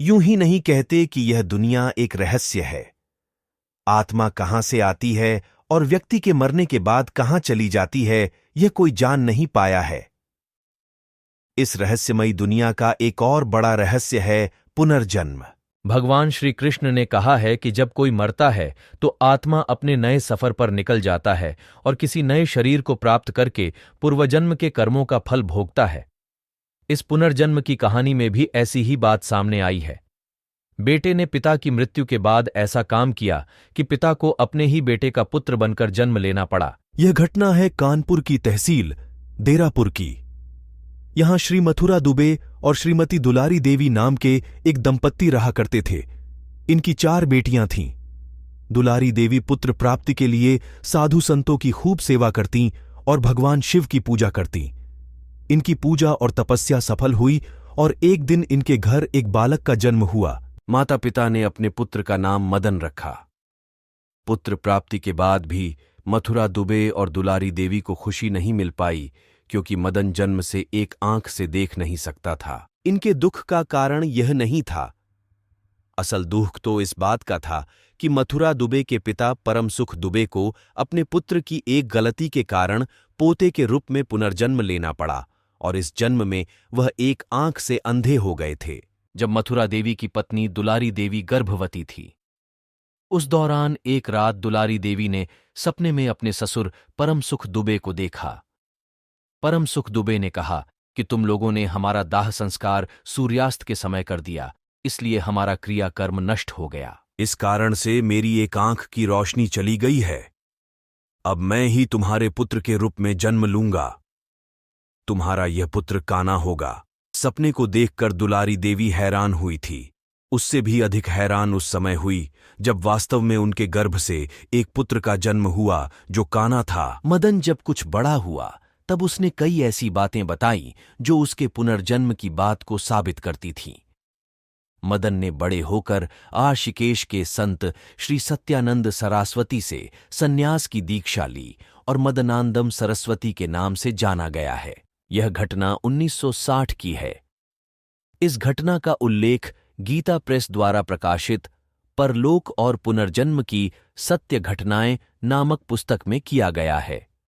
यूं ही नहीं कहते कि यह दुनिया एक रहस्य है। आत्मा कहां से आती है और व्यक्ति के मरने के बाद कहां चली जाती है, यह कोई जान नहीं पाया है। इस रहस्यमयी दुनिया का एक और बड़ा रहस्य है पुनर्जन्म। भगवान श्री कृष्ण ने कहा है कि जब कोई मरता है तो आत्मा अपने नए सफर पर निकल जाता है और किसी नए शरीर को प्राप्त करके पूर्वजन्म के कर्मों का फल भोगता है। इस पुनर्जन्म की कहानी में भी ऐसी ही बात सामने आई है। बेटे ने पिता की मृत्यु के बाद ऐसा काम किया कि पिता को अपने ही बेटे का पुत्र बनकर जन्म लेना पड़ा। यह घटना है कानपुर की तहसील देरापुर की। यहां श्री मथुरा दुबे और श्रीमती दुलारी देवी नाम के एक दंपत्ति रहा करते थे। इनकी 4 बेटियां थीं। दुलारी देवी पुत्र प्राप्ति के लिए साधु संतों की खूब सेवा करतीं और भगवान शिव की पूजा करतीं। इनकी पूजा और तपस्या सफल हुई और एक दिन इनके घर एक बालक का जन्म हुआ। माता पिता ने अपने पुत्र का नाम मदन रखा। पुत्र प्राप्ति के बाद भी मथुरा दुबे और दुलारी देवी को खुशी नहीं मिल पाई, क्योंकि मदन जन्म से एक आंख से देख नहीं सकता था। इनके दुख का कारण यह नहीं था। असल दुख तो इस बात का था कि मथुरा दुबे के पिता परम सुख दुबे को अपने पुत्र की एक गलती के कारण पोते के रूप में पुनर्जन्म लेना पड़ा और इस जन्म में वह एक आंख से अंधे हो गए थे। जब मथुरा देवी की पत्नी दुलारी देवी गर्भवती थी, उस दौरान एक रात दुलारी देवी ने सपने में अपने ससुर परम सुख दुबे को देखा। परम सुख दुबे ने कहा कि तुम लोगों ने हमारा दाह संस्कार सूर्यास्त के समय कर दिया, इसलिए हमारा क्रियाकर्म नष्ट हो गया। इस कारण से मेरी एक आंख की रोशनी चली गई है। अब मैं ही तुम्हारे पुत्र के रूप में जन्म लूंगा। तुम्हारा यह पुत्र काना होगा। सपने को देखकर दुलारी देवी हैरान हुई थी। उससे भी अधिक हैरान उस समय हुई जब वास्तव में उनके गर्भ से एक पुत्र का जन्म हुआ जो काना था। मदन जब कुछ बड़ा हुआ तब उसने कई ऐसी बातें बताईं जो उसके पुनर्जन्म की बात को साबित करती थीं। मदन ने बड़े होकर आशिकेश के संत श्री सत्यानंद सरस्वती से सन्यास की दीक्षा ली और मदनांदम सरस्वती के नाम से जाना गया है। यह घटना 1960 की है। इस घटना का उल्लेख गीता प्रेस द्वारा प्रकाशित परलोक और पुनर्जन्म की सत्य घटनाएं नामक पुस्तक में किया गया है।